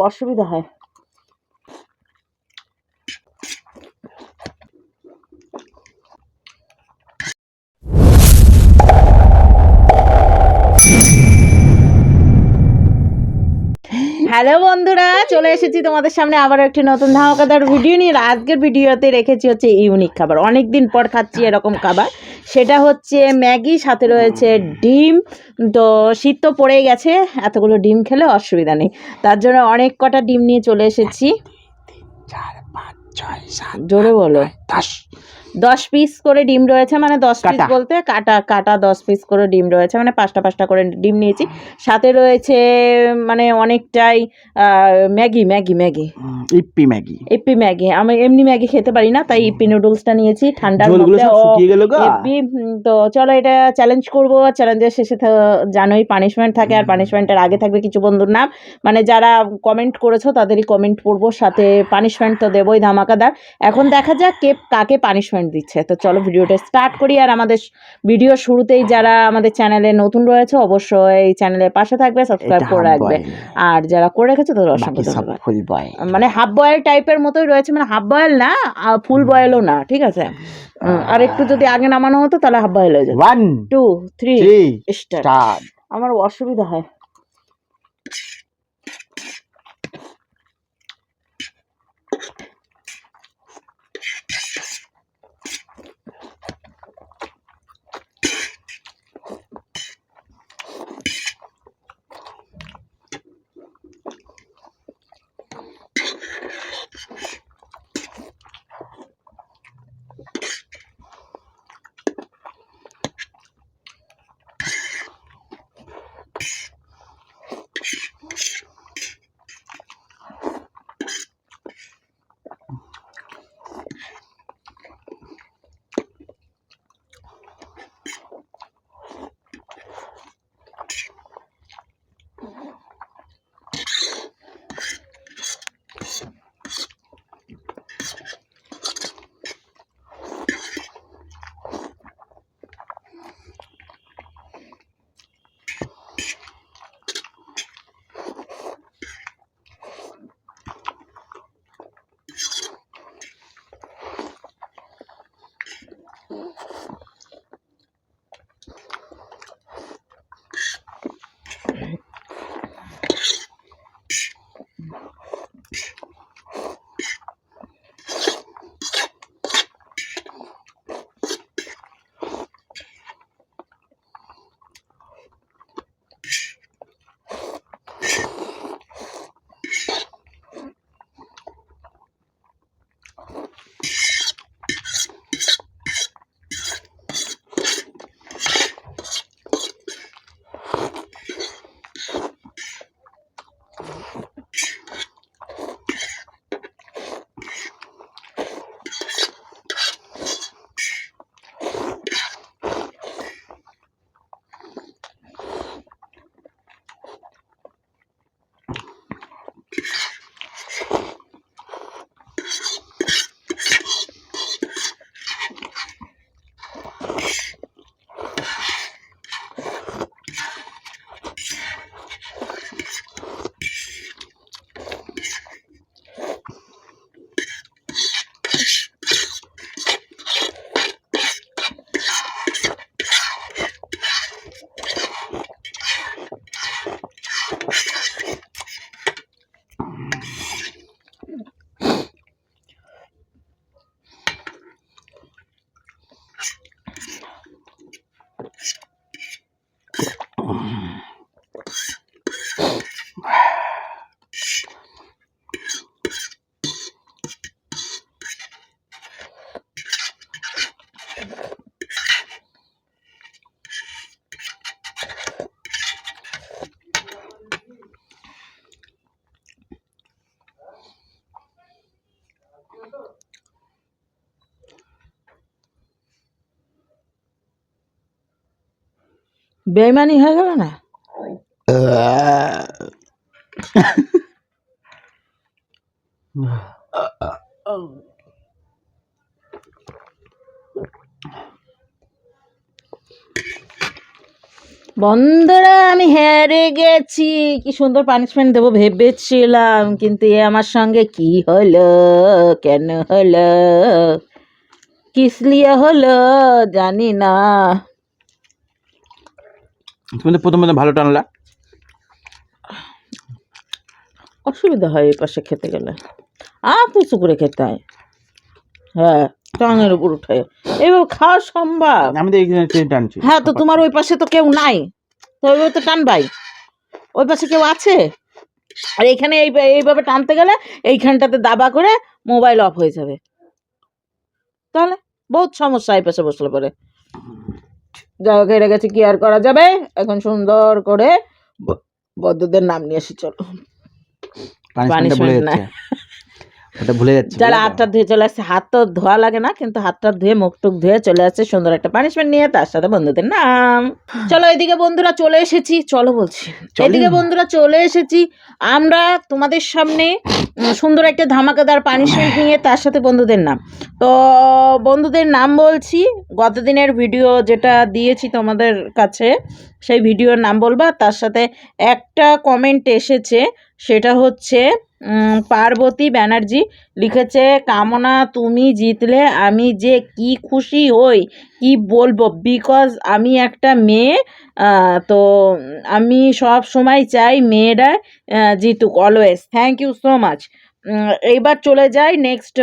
অসুবিধা হয়। হ্যালো বন্ধুরা, চলে এসেছি তোমাদের সামনে আবার একটি নতুন ধামাকাদার ভিডিও নিয়ে। আজকের ভিডিওতে রেখেছি হচ্ছে ইউনিক খাবার, অনেক দিন পর খাচ্ছি এরকম খাবার। সেটা হচ্ছে ম্যাগি, সাথে রয়েছে ডিম। তো শীত তো পড়েই গেছে, এতগুলো ডিম খেলে অসুবিধা নেই, তার জন্য অনেক কটা ডিম নিয়ে চলে এসেছি। 4 5 6 7 জোরে বলো। 10 পিস করে ডিম রয়েছে, মানে 10 পিস কাটা। বলতে কাটা কাটা 10 পিস করে ডিম রয়েছে, মানে 5টা করে ডিম নিয়েছি। সাথে রয়েছে মানে অনেকটাই Maggi Maggi Maggi Yippee Maggi. Yippee Maggi. আমি এমনি ম্যাগি খেতে পারি না, তাই ইপ্পি নুডলসটা নিয়েছি ঠান্ডার ঝোলগুলো মধ্যে। সব শুকিয়ে গেল গো। ইপ্পি তো চলো এটা চ্যালেঞ্জ করব। চ্যালেঞ্জের শেষে জানোই পানিশমেন্ট থাকে, আর পানিশমেন্টের আগে থাকবে কিছু বন্ধুর নাম, মানে যারা কমেন্ট করেছো তাদেরই কমেন্ট পড়বো, সাথে পানিশমেন্ট তো দেবই ধামাকাদার। এখন দেখা যাক কে কাকে পানিশমেন্ট দিচ্ছে। তো চলো ভিডিওটা স্টার্ট করি। আর আমাদের ভিডিও শুরুতেই যারা আমাদের চ্যানেলে নতুন রয়েছে অবশ্যই এই চ্যানেলের পাশে থাকবে, সাবস্ক্রাইব করে রাখবে। আর যারা করে রেখেছে তাদের অসংখ্য ধন্যবাদ। ফুল বয়, মানে হাফ বয়েল টাইপের মতোই রয়েছে, মানে হাফ বয়েল না, ফুল বয়েলও না, ঠিক আছে। আর একটু যদি আগে নামানো হতো তাহলে হাফ বয়েল হয়ে যেত। 1 2 3 স্টার্ট। স্টার্ট। আমার অসুবিধা হয়। বেইমানি হয়ে গেল না? বন্ধুরা আমি হেরে গেছি, কি সুন্দর পানিশমেন্ট দেবো ভেবেছিলাম, কিন্তু এ আমার সঙ্গে কি হলো, কেন হলো, কিস লিয়ে হলো জানি না। তুমি তো প্রথম ভালো টানলা। অসুবিধা হয় এই পাশে খেতে গেলে, উঁচু করে খেতে হয়। হ্যাঁ, টাঙের উপর উঠে এইভাবে খাওয়া সম্ভব? আমি তো এইখানে টানছি। হ্যাঁ, তো তোমার ওই পাশে তো কেউ নাই, তো ওইভাবে তো টানবাই। ওই পাশে কেউ আছে? আর এখানে এইভাবে টানতে গেলে এইখানটাতে দাবা করে মোবাইল অফ হয়ে যাবে, তাহলে বহুত সমস্যা এই পাশে বসলে পরে। যাই হোক, হেরে গেছে, কি আর করা যাবে। এখন সুন্দর করে বদ্ধদের নাম নিয়ে আসি, চলো। পানিশমেন্ট না, ওটা ভুলে যাচ্ছে। যারা হাতটা ধুয়ে চলে আসছে, হাত তো ধোয়া লাগে না, কিন্তু হাতটা ধুয়ে মুখ টুক ধুয়ে চলে আসছে সুন্দর একটা পানিশমেন্ট নিয়ে, তার সাথে বন্ধুদের নাম। চলো এদিকে বন্ধুরা চলে এসেছি, চলো বলছি, এদিকে বন্ধুরা চলে এসেছি আমরা তোমাদের সামনে সুন্দর একটা ধামাকাদার পানিশমেন্ট নিয়ে, তার সাথে বন্ধুদের নাম। তো বন্ধুদের নাম বলছি, গতদিনের ভিডিও যেটা দিয়েছি তোমাদের কাছে সেই ভিডিওর নাম বলবা, তার সাথে একটা কমেন্ট এসেছে, সেটা হচ্ছে পার্বতী ব্যানার্জি লিখেছে, কামনা তুমি জিতলে আমি যে কি খুশি হই কি বলবো, বিকজ আমি একটা মেয়ে, তো আমি সব সময় চাই মেয়েরা জিতুক always. Thank you so much. এইবার চলে যাই নেক্সট,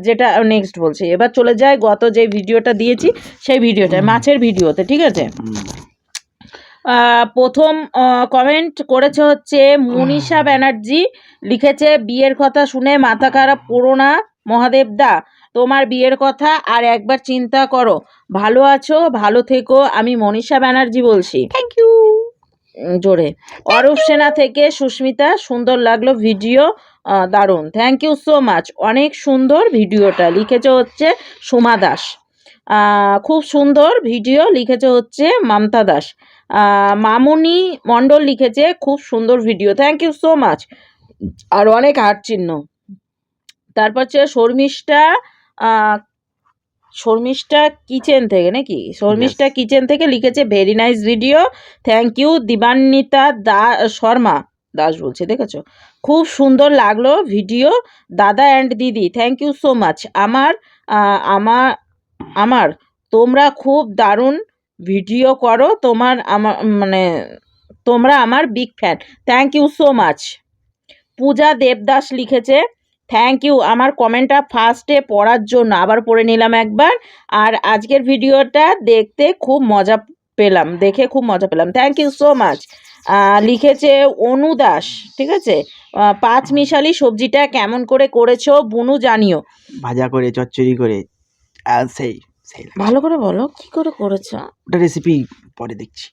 যেটা নেক্সট বলছি, এবার চলে যাই গত যে ভিডিওটা দিয়েছি সেই ভিডিওটা, মাছের ভিডিওতে, ঠিক আছে। প্রথম কমেন্ট করেছে হচ্ছে মনীষা ব্যানার্জি, লিখেছে, বিয়ের কথা শুনে মাথা খারাপ করো না মহাদেব দা, তোমার বিয়ের কথা আর একবার চিন্তা করো, ভালো আছো, ভালো থেকো, আমি মনীষা ব্যানার্জি বলছি। থ্যাংক ইউ জোরে। অরূপ সেনা থেকে সুস্মিতা, সুন্দর লাগলো ভিডিও, দারুণ, থ্যাংক ইউ সো মাচ, অনেক সুন্দর ভিডিওটা, লিখেছে হচ্ছে সোমা দাস। খুব সুন্দর ভিডিও, লিখেছে হচ্ছে মমতা দাস। মামুনি মণ্ডল লিখেছে, খুব সুন্দর video, thank you so much, আর অনেক হার্ট চিহ্ন। তারপর হচ্ছে শর্মিষ্ঠা কিচেন থেকে, নাকি শর্মিষ্ঠা কিচেন থেকে লিখেছে, very nice video, thank you. Dibanwita Sharma Das বলছে, দেখেছো, খুব সুন্দর লাগলো ভিডিও দাদা অ্যান্ড দিদি, থ্যাংক ইউ সো মাচ, আমার আমার তোমরা খুব দারুণ ভিডিও করো, তোমরা আমার big fan, thank you so much. Puja Debdas লিখেছে, থ্যাংক ইউ আমার কমেন্টটা ফার্স্টে পড়ার জন্য, আবার পড়ে নিলাম একবার, আর আজকের ভিডিওটা দেখে খুব মজা পেলাম, থ্যাংক ইউ সো মাচ। লিখেছে অনু দাস, ঠিক আছে, পাঁচ মিশালি সবজিটা কেমন করে করেছো বুনু জানিও, ভাজা করে চচ্চড়ি করে, সেই সেই ভালো করে বলো কি করে করেছো, ওটা রেসিপি পরে দেখছি।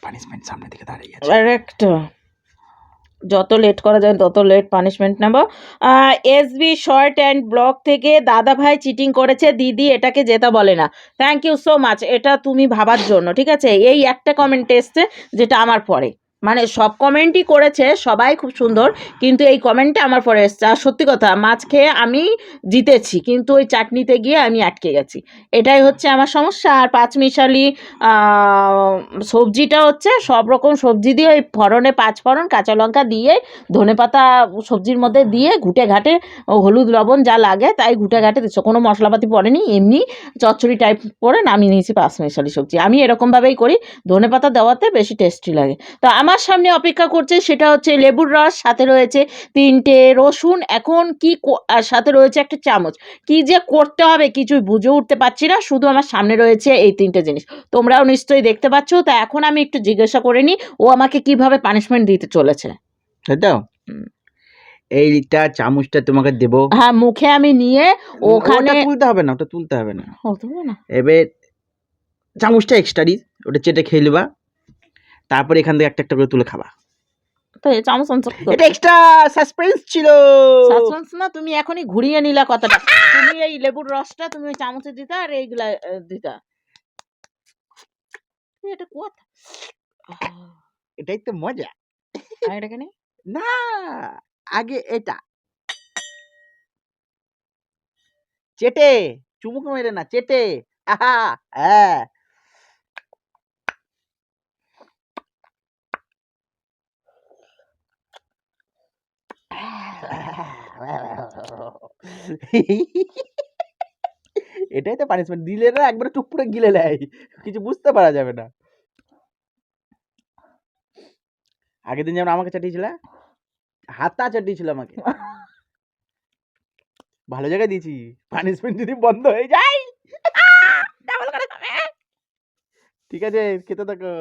পানিশমেন্ট সামনে দিকে দাঁড়িয়ে আছে, একটা যত লেট করা যায় তত লেট পানিশমেন্ট নেব। এসবি শর্ট অ্যান্ড ব্লগ থেকে, দাদা ভাই চিটিং করেছে, দিদি এটাকে জেতা বলে না, থ্যাংক ইউ সো মাচ, এটা তুমি ভাবার জন্য, ঠিক আছে। এই একটা কমেন্ট এসছে যেটা আমার পরে, মানে সব কমেন্টই করেছে সবাই খুব সুন্দর, কিন্তু এই কমেন্টটা আমার পরে এসছে। আর সত্যি কথা, মাছ খেয়ে আমি জিতেছি, কিন্তু ওই চাটনিতে গিয়ে আমি আটকে গেছি, এটাই হচ্ছে আমার সমস্যা। আর পাঁচমিশালি সবজিটা হচ্ছে সব রকম সবজি দিয়ে, ওই ফড়নে 5 ফোড়ন কাঁচা লঙ্কা দিয়ে, ধনেপাতা সবজির মধ্যে দিয়ে ঘুটে ঘাটে, হলুদ লবণ যা লাগে তাই ঘুটে ঘাটে দিচ্ছ, কোনো মশলাপাতি পড়েনি, এমনি চচ্চড়ি টাইপ করে নামিয়ে নিয়েছি পাঁচমিশালি সবজি, আমি এরকমভাবেই করি, ধনেপাতা দেওয়াতে বেশি টেস্টি লাগে। তো আমার সামনে অপেক্ষা করছে সেটা হচ্ছে লেবুর রস, সাথে রয়েছে 3টে রসুন, এখন কি আর সাথে রয়েছে একটা চামচ, কি যে করতে হবে কিছুই বুঝে উঠতে পারছি না, শুধু আমার সামনে রয়েছে এই 3টে জিনিস, তোমরাও নিশ্চয়ই দেখতে পাচ্ছ। তা এখন আমি একটু জিজ্ঞাসা করে নিই ও আমাকে কিভাবে পানিশমেন্ট দিতে চলেছে, তাই তো। এইটা চামচটা তোমাকে দেবো, হ্যাঁ, মুখে আমি নিয়ে ওখানে, ওটা তুলতে হবে না, ওটা তুলতে হবে না, তুলবো না, এবার চামচটা এক্সট্রা দিস, ওটা চেটে খেয়ে নেবা, তারপর এখান থেকে একটা একটা করে তুলে খাবা। তো এই চামচ অঞ্চল এটা এক্সট্রা সাসপেন্স ছিল, সাসপেন্স না, তুমি এখনই ঘুরিয়ে নিলা কথাটা, তুমি এই লেবুর রসটা তুমি ওই চামচে দিতা আর এইগুলা দিতা, এটা কথা, এটাই তো মজা। আর এটা কেন না, আগে এটা চেটে, চুমুক মেরে না, চেটে, আহা, হ্যাঁ, এটাই তো পানিশমেন্ট, দিলে না একবার টুক করে গিলে নেয়, কিছু বুঝতে পারা যাবে না। আগের দিন যেমন আমাকে চাটিয়েছিল, হাতা চাটিয়েছিল আমাকে, ভালো জায়গায় দিয়েছি। পানিশমেন্ট যদি বন্ধ হয়ে যায় ডাবল করে খাবে। ঠিক আছে, খেতে থাকো।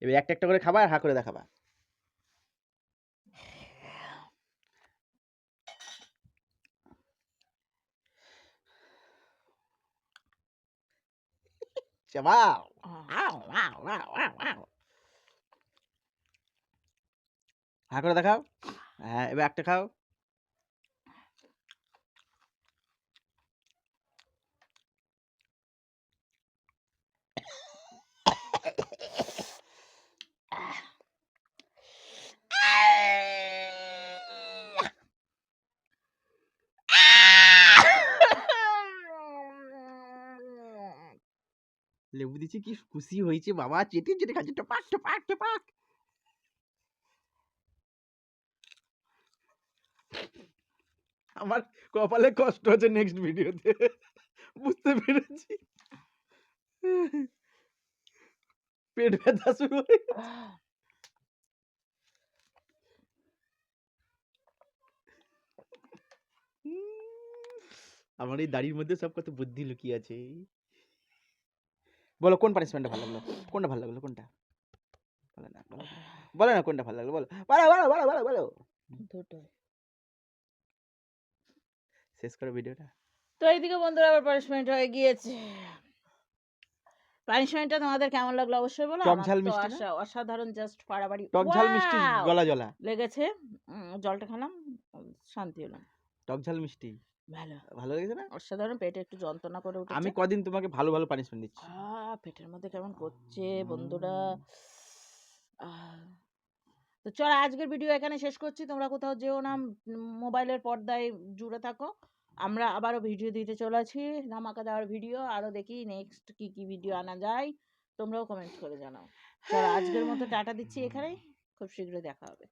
এবার একটা একটা করে খাবা আর হা করে দেখাবা। চাবাও। হা করে দেখাও। হ্যাঁ, এবার একটা খাও। লেবু দিচ্ছি, কি খুশি হয়েছে বাবা, চেটে চেটে খাচ্ছে, টপাক টপাক টপাক। আমার কপালে কষ্ট আছে নেক্সট ভিডিওতে, বুঝতে পেরেছি। পেট ব্যথা শুরু হয়ে গেছে। আমার এই দাড়ির মধ্যে সব কত বুদ্ধি লুকিয়ে আছে। বলো কোন পানিশমেন্টটা ভালো লাগলো, কোনটা ভালো লাগলো, কোনটা বলো না, বলো না, বলো না কোনটা ভালো লাগলো, বলো বলো বলো বলো বলো বলো। দুটো। শেষ করো ভিডিওটা। তো এইদিকে বন্ধুরা আবার পানিশমেন্ট হয়ে গিয়েছে। পানিশমেন্টটা তোমাদের কেমন লাগলো অবশ্যই বলো। টক আমার ঝাল তো মিষ্টি না? অসাধারণ, জাস্ট পাড়াবাড়ি টক ঝাল মিষ্টি, ওয়াও গলা জ্বলা। লেগেছে। জলটা খেলাম, শান্তি হলাম। টক ঝাল মিষ্টি ভালো, ভালো লেগেছে না? অসাধারণ। পেটে একটু যন্ত্রণা করে উঠেছে। আমি কদিন তোমাকে ভালো ভালো পানিশমেন্ট দিচ্ছি। পেটের মধ্যে কেমন করছে বন্ধুরা। তো চল আজকের ভিডিও এখানে শেষ করছি। তোমরা কোথাও যেও না, মোবাইলের পর্দায় জুড়ে থাকো। আমরা আবারও ভিডিও দিতে চলেছি, ধামাকা দেওয়ার ভিডিও। আরও দেখি নেক্সট কি কি ভিডিও আনা যায়, তোমরাও কমেন্ট করে জানাও। চলো আজকের মতো টাটা দিচ্ছি এখানেই, খুব শীঘ্রই দেখা হবে।